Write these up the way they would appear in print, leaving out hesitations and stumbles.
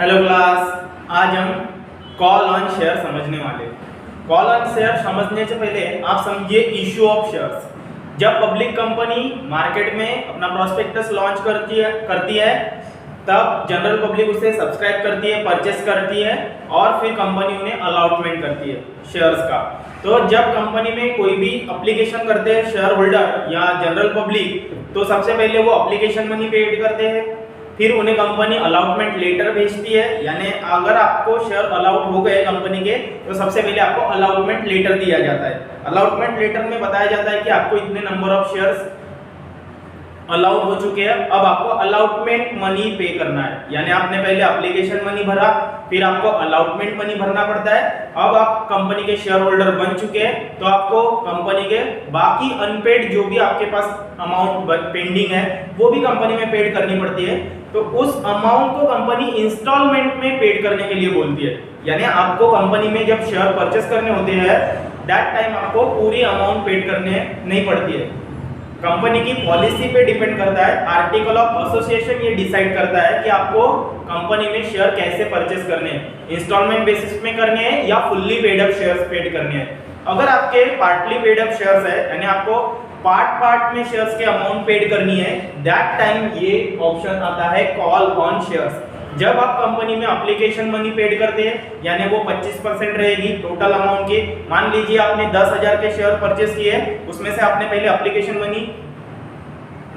Hello class, आज हम call on share समझने वाले। कॉल ऑन शेयर समझने से पहले आप समझिए इशू ऑफ शेयर्स। जब पब्लिक कंपनी मार्केट में अपना प्रोस्पेक्टस लॉन्च करती है तब जनरल पब्लिक उसे सब्सक्राइब करती है, परचेस करती है और फिर कंपनी उन्हें अलॉटमेंट करती है शेयर्स का। तो जब कंपनी में कोई भी एप्लीकेशन करते हैं शेयर होल्डर या जनरल पब्लिक, तो सबसे पहले वो एप्लीकेशन मनी पेड करते हैं, फिर उन्हें कंपनी अलॉटमेंट लेटर भेजती है। यानी अगर आपको शेयर अलाउट हो गए कंपनी के, तो सबसे पहले आपको अलॉटमेंट लेटर दिया जाता है। अलॉटमेंट लेटर में बताया जाता है कि आपको इतने नंबर ऑफ शेयर्स अलाउड हो चुके हैं, अब आपको अलॉटमेंट मनी पे करना है। यानी आपने पहले एप्लीकेशन मनी भरा, फिर आपको अलॉटमेंट मनी भरना पड़ता है। अब आप कंपनी के शेयर होल्डर बन चुके हैं, तो आपको कंपनी के बाकी अनपेड जो भी आपके पास अमाउंट पेंडिंग है वो भी कंपनी में पेड करनी पड़ती है। तो उस अमाउंट को कंपनी इंस्टॉलमेंट में पेड करने के लिए बोलती है। यानी आपको कंपनी में जब शेयर परचेस करने होते हैं दैट टाइम आपको पूरी अमाउंट पेड करने नहीं पड़ती है। कंपनी की पॉलिसी पे डिपेंड करता है, आर्टिकल ऑफ एसोसिएशन ये डिसाइड करता है कि आपको कंपनी में शेयर कैसे परचेस करने हैं, इंस्टॉलमेंट बेसिस में करने हैं या fully paid up shares paid करने हैं। अगर आपके पार्टली पेड अप शेयर्स है, यानी आपको पार्ट में शेयर्स के अमाउंट पेड करनी है, दैट टाइम ये ऑप्शन आता है कॉल ऑन शेयर्स। जब आप कंपनी में एप्लीकेशन मनी पेड करते हैं, यानी वो 25% रहेगी टोटल अमाउंट की। मान लीजिए आपने 10,000 के शेयर परचेस किए, उसमें से आपने पहले एप्लीकेशन मनी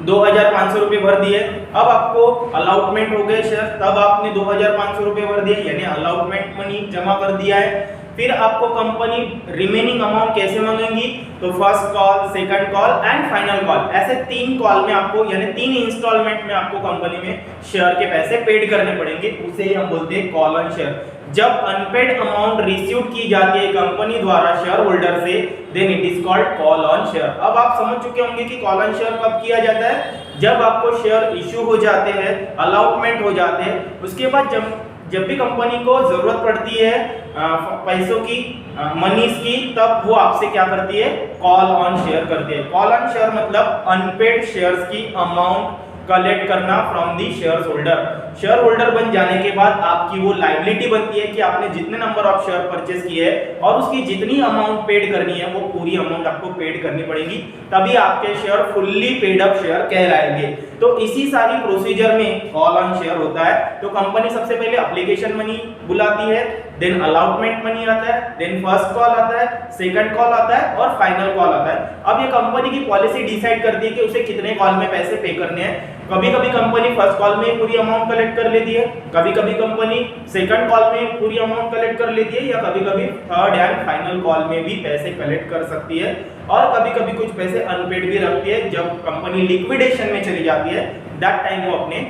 2,500 रुपए भर दिए। अब आपको अलॉटमेंट हो गए शेयर, तब आपने 2,500 रुपए भर दिए, यानी अलॉटमेंट मनी जमा कर दिया है। फिर आपको कंपनी रिमेनिंग अमाउंट कैसे मांगेगी, तो first call, second call and final call, ऐसे 3 कॉल में आपको, यानी 3 इंस्टॉलमेंट में आपको कंपनी में शेयर के पैसे पेड करने पड़ेंगे। उसे हम बोलते हैं कॉल ऑन शेयर। जब अनपेड अमाउंट रिसीव की जाती है कंपनी द्वारा शेयर होल्डर से, then it is called call on share. अब आप समझ चुके होंगे कि कॉल ऑन शेयर कब किया जाता है, जब आपको शेयर इश्यू हो जाते हैं, अलॉटमेंट हो जाते हैं, उसके बाद जब भी कंपनी को जरूरत पड़ती है पैसों की, मनीज की, तब वो आपसे क्या करती है, कॉल ऑन शेयर करती है। कॉल ऑन शेयर मतलब अनपेड शेयर्स की अमाउंट कलेक्ट करना from the share holder. Share holder बन जाने के बाद आपकी वो लायबिलिटी बनती है कि आपने जितने नंबर ऑफ शेयर परचेस किए हैं और उसकी जितनी अमाउंट पेड करनी है वो पूरी अमाउंट आपको पेड करनी पड़ेगी, तभी आपके share fully paid up share कहलाएंगे। तो इसी सारी प्रोसीजर में कॉल ऑन शेयर होता है। तो कंपनी सबसे पहले एप्लीकेशन मनी बुलाती है, देन अलॉटमेंट मनी आता है, देन फर्स्ट कॉल आता है, सेकंड कॉल आता है और फाइनल कॉल आता है। अब ये कंपनी की पॉलिसी डिसाइड करती है कि उसे कितने कॉल में पैसे पे करने हैं। कभी कभी कंपनी फर्स्ट कॉल में पूरी अमाउंट कलेक्ट कर लेती है, कभी कभी कंपनी सेकंड कॉल में पूरी अमाउंट कलेक्ट कर लेती है, या कभी कभी थर्ड एंड फाइनल कॉल में भी पैसे कलेक्ट कर सकती है। और कभी कभी कुछ पैसे अनपेड भी रखती है। जब कंपनी लिक्विडेशन में चली जाती है दैट टाइम वो अपने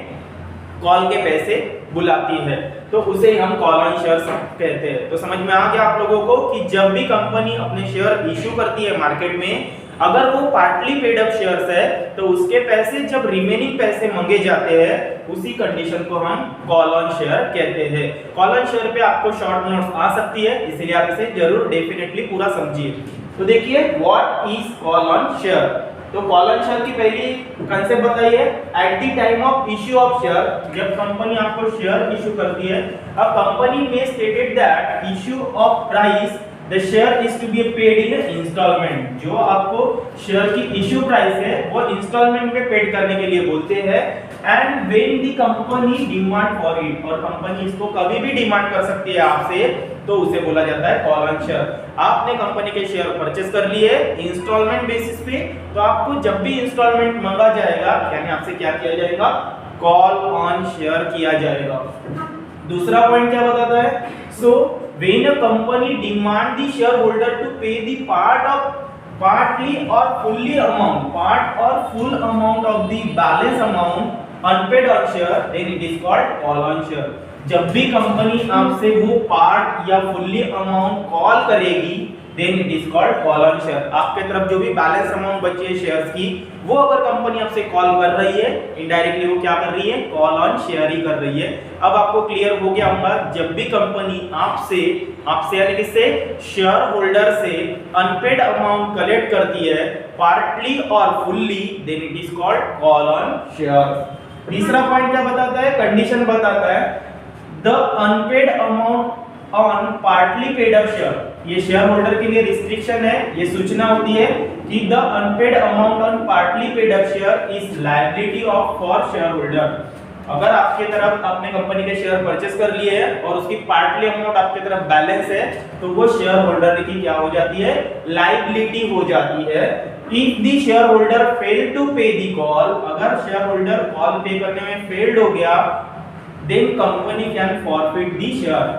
कॉल के पैसे बुलाती है, तो उसे हम कॉल ऑन शेयर कहते हैं। तो समझ में आ गया आप लोगों को कि जब भी कंपनी अपने शेयर इश्यू करती है मार्केट में, अगर वो पार्टली पेड अप शेयर्स है तो उसके पैसे जब रिमेनिंग पैसे मांगे जाते हैं, उसी कंडीशन को हम कॉल ऑन शेयर कहते हैं। कॉल ऑन शेयर पे आपको शॉर्ट नोट्स आ सकती है, इसलिए आप इसे जरूर डेफिनेटली पूरा समझिए। तो देखिए what is call on share. तो कॉल ऑन शेयर की पहली कंसेप्ट बताइए, at the time of issue of share, जब कंपनी आपको शेयर इश्यू करती है, अब कंपनी में stated that issue of price the share is to be paid in instalment. जो आपको शेयर की इश्यू प्राइस है वो इंस्टॉलमेंट में पेड करने के लिए बोलते हैं। And when the company demand for it, और कंपनी इसको कभी भी डिमांड कर सकती है आपसे, तो उसे बोला जाता है कॉल ऑन शेयर। आपने कंपनी के शेयर परचेस कर लिए इंस्टॉलमेंट बेसिस पे, तो आपको जब भी इंस्टॉलमेंट मांगा जाएगा, यानी आपसे क्या किया जाएगा, कॉल ऑन शेयर किया जाएगा। दूसरा पॉइंट क्या बताता है, सो when a company demand the shareholder to pay the partly or fully amount, part or full amount of the balance amount unpaid on share, then it is called call on share। जब भी company आपसे वो part या fully amount call करेगी, then it is called call on share. आपके तरफ जो भी बैलेंस अमाउंट बची है शेयर्स की, वो अगर कंपनी आपसे कॉल कर रही है, इनडायरेक्टली वो क्या कर रही है, कॉल ऑन शेयर ही कर रही है। अब आपको क्लियर हो गया होगा, जब भी कंपनी आपसे यानी किससे, शेयर होल्डर से अनपेड अमाउंट कलेक्ट करती है पार्टली और fully, then it is called call on share. तीसरा पॉइंट क्या बताता है, कंडीशन बताता है the unpaid amount on partly paid up share, ये शेयर होल्डर के लिए रिस्ट्रिक्शन है, ये सूचना होती है कि the unpaid amount on partly paid up share is liability of for share holder. अगर आपके तरफ आपने कंपनी के शेयर परचेस कर लिए हैं और उसकी पार्टली अमाउंट आपके तरफ बैलेंस है, तो वो शेयर होल्डर की क्या हो जाती है, लायबिलिटी हो जाती है। If the share holder fail to pay the call, अगर शेयर होल्डर कॉल पे करने में फेल्ड हो गया, then company can forfeit the share,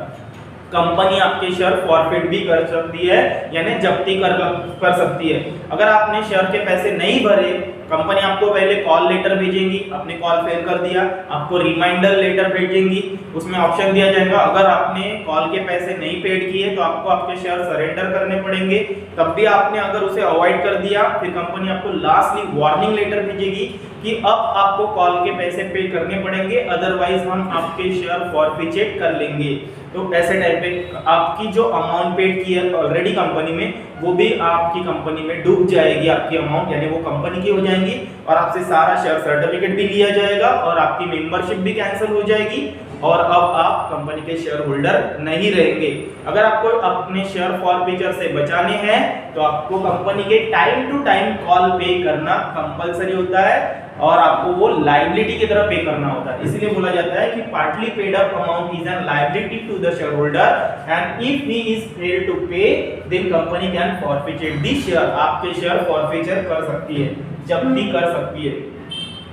company आपके शेयर फॉरफिट भी कर सकती है, यानी जब्ती कर सकती है। अगर आपने शेयर के पैसे नहीं भरे, कंपनी आपको पहले कॉल लेटर भेजेंगी, आपने कॉल फेल कर दिया, आपको रिमाइंडर लेटर भेजेंगी, उसमें ऑप्शन दिया जाएगा अगर आपने कॉल के पैसे नहीं पेड किए तो आपको आपके शेयर सरेंडर करने पड़ेंगे। तब भी आपने अगर उसे अवॉइड कर दिया, फिर कंपनी आपको लास्टली वार्निंग लेटर भेजेगी कि अब आपको कॉल के पैसे पे करने पड़ेंगे, अदरवाइज हम आपके शेयर फॉरफिचेट कर लेंगे। तो ऐसे टाइप पे आपकी जो अमाउंट पेड की है ऑलरेडी कंपनी में, वो भी आपकी कंपनी में डूब जाएगी, आपकी अमाउंट, यानी वो कंपनी की हो जाएंगी और आपसे सारा शेयर सर्टिफिकेट भी लिया जाएगा और आपकी मेंबरशिप भी कैंसिल हो जाएगी और अब आप कंपनी के शेयर होल्डर नहीं रहेंगे। अगर आपको अपने शेयर फॉरफिचर से बचाने हैं तो आपको कंपनी के टाइम टू टाइम कॉल पे करना कंपलसरी होता है और आपको वो लायबिलिटी की तरह पे करना होता है। इसलिए बोला जाता है कि partly paid up amount is an liability to the share holder and if he is fail to pay then company can forfeit the share, आपके शेयर फॉरफिचर कर सकती है, जब्ती कर सकती है।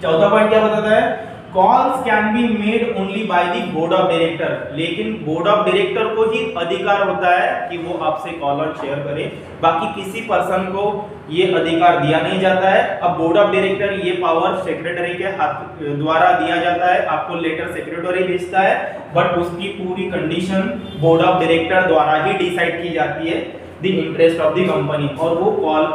चौथा पॉइंट क्या बताता है, calls can be made only by the board of director, लेकिन बोर्ड ऑफ डायरेक्टर को ही अधिकार होता है कि वो आपसे कॉल और शेयर करे, बाकी किसी पर्सन को ये अधिकार दिया नहीं जाता है। अब बोर्ड ऑफ डायरेक्टर ये पावर सेक्रेटरी के हाथ द्वारा दिया जाता है, आपको लेटर सेक्रेटरी भेजता है, बट उसकी पूरी कंडीशन बोर्ड ऑफ डायरेक्टर द्वारा ही डिसाइड की जाती है, the interest of the company, और वो कॉल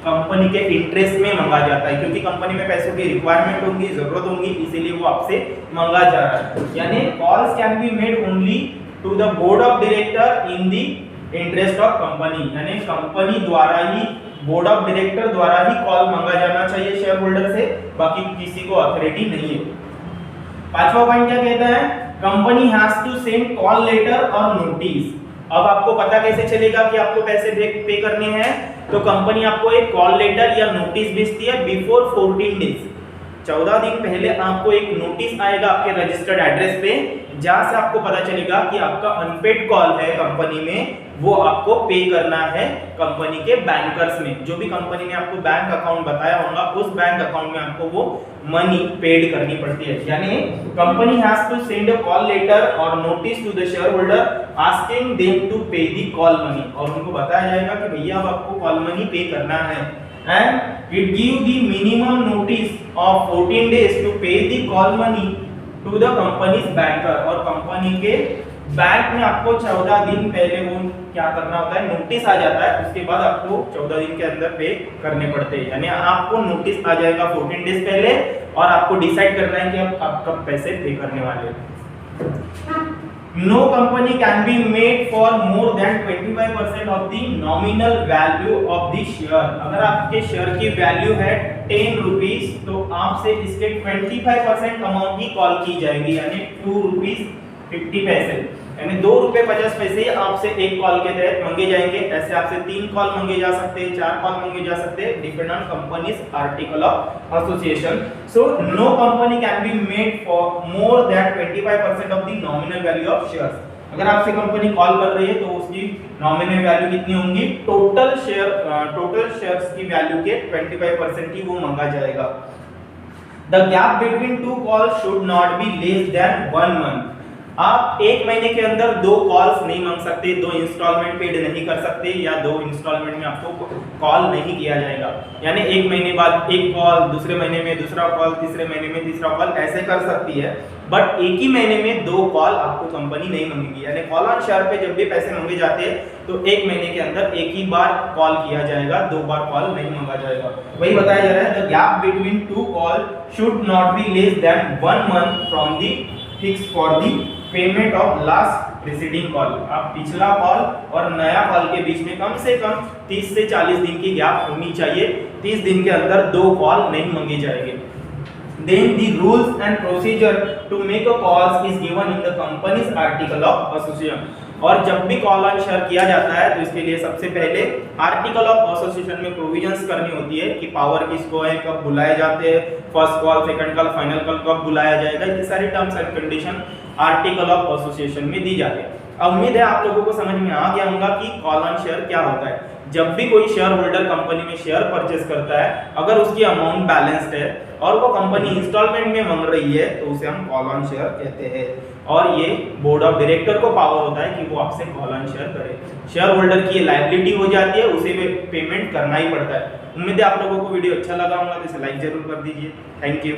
कंपनी के इंटरेस्ट में मांगा जाता है, क्योंकि कंपनी में पैसों की रिक्वायरमेंट होगी, जरूरत होगी, इसीलिए वो आपसे मांगा जा रहा है। यानी calls can be made only to the board of director in the interest of company, यानी कंपनी द्वारा ही, बोर्ड ऑफ डायरेक्टर द्वारा ही कॉल मांगा जाना चाहिए शेयर होल्डर से, बाकी किसी को अथॉरिटी नहीं है। पांचवा पॉइंट क्या कहता है, company has to send call letter और नोटिस। अब आपको पता कैसे चलेगा कि आपको पैसे पे करने हैं, तो कंपनी आपको एक कॉल लेटर या नोटिस भेजती है बिफोर 14 डेज, 14 दिन पहले आपको एक नोटिस आएगा आपके रजिस्टर्ड एड्रेस पे, जहां से आपको पता चलेगा कि आपका अनपेड कॉल है कंपनी में, वो आपको पे करना है कंपनी के बैंकर्स में। जो भी कंपनी ने आपको बैंक अकाउंट बताया होगा, उस बैंक अकाउंट में आपको वो मनी पेड करनी पड़ती है। यानी company has to send a call letter और notice to the share holder asking them to pay the call money, और उनको बताया जाएगा कि भैया अब आपको कॉल मनी पे करना है। And it give the minimum notice of 14 days to pay the call money to the company's banker, और कंपनी के बैंक में आपको 14 दिन पहले वो क्या करना होता है, नोटिस आ जाता है, उसके बाद आपको 14 दिन के अंदर पे करने पड़ते हैं। यानी आपको नोटिस आ जाएगा 14 डेज पहले और आपको डिसाइड करना है कि आप कब पैसे पे करने वाले हैं। No company can be made for more than 25% of the nominal value of the share। अगर आपके शेयर की वैल्यू है 10 रुपीस, तो आपसे इसके 25% अमाउंट ही कॉल की जाएगी, यानी 2 रुपीस 50 पैसे, यानी 2 रुपए 50 पैसे आपसे एक कॉल के तहत मांगे जाएंगे। ऐसे आपसे 3 कॉल मांगे जा सकते हैं, 4 कॉल मांगे जा सकते हैं, depend on companies article of association. So no company can be made for more than 25% of the nominal value of shares. अगर आपसे कंपनी कॉल कर रही है तो उसकी नॉमिनल वैल्यू कितनी होंगी, टोटल शेयर्स की वैल्यू के 25% ही वो मांगा जाएगा। The gap between 2 calls should not be less than 1 month. आप एक महीने के अंदर 2 कॉल्स नहीं मांग सकते, 2 इंस्टॉलमेंट पेड नहीं कर सकते, या 2 इंस्टॉलमेंट में आपको कॉल नहीं किया जाएगा। यानी एक महीने बाद एक कॉल, दूसरे महीने में दूसरा कॉल, तीसरे महीने में तीसरा कॉल, ऐसे कर सकती है, बट एक ही महीने में 2 कॉल आपको कंपनी नहीं मांगेगी। यानी कॉल ऑन शेयर पे जब भी पैसे मांगे जाते हैं तो एक महीने के अंदर एक ही बार कॉल किया जाएगा, 2 बार कॉल नहीं मांगा जाएगा। वही बताया जा रहा है, the gap between 2 call should not be less than 1 month from the fix for the payment of last preceding call. आप पिछला कॉल और नया कॉल के बीच में कम से कम 30 से 40 दिन की गैप होनी चाहिए। 30 दिन के अंदर 2 कॉल नहीं मांगे जाएंगे। then the rules and procedure to make a calls is given in the company's article of association। और जब भी कॉल ऑन शेयर किया जाता है तो इसके लिए सबसे पहले आर्टिकल ऑफ एसोसिएशन में प्रोविजंस करनी होती है कि पावर किसको है, कब बुलाए जाते हैं, first call, second call, final call कब बुलाया जाएगा, ये सारी terms and condition article of association में दी जाती है। उम्मीद है आप लोगों को समझ में आ गया होगा कि कॉल ऑन शेयर क्या होता है। जब भी कोई शेयर होल्डर कंपनी में शेयर परचेस करता है, अगर उसकी अमाउंट बैलेंस्ड है और वो कंपनी इंस्टॉलमेंट में मांग रही है तो उसे हम कॉल ऑन शेयर कहते हैं। और ये बोर्ड ऑफ डायरेक्टर को पावर होता है कि वो आपसे कॉल ऑन शेयर करे। शेयर होल्डर की ये लायबिलिटी हो जाती है, उसे पेमेंट करना ही पड़ता है। उम्मीद है आप लोगों को वीडियो अच्छा लगा होगा तो इसे लाइक जरूर कर दीजिए। Thank you.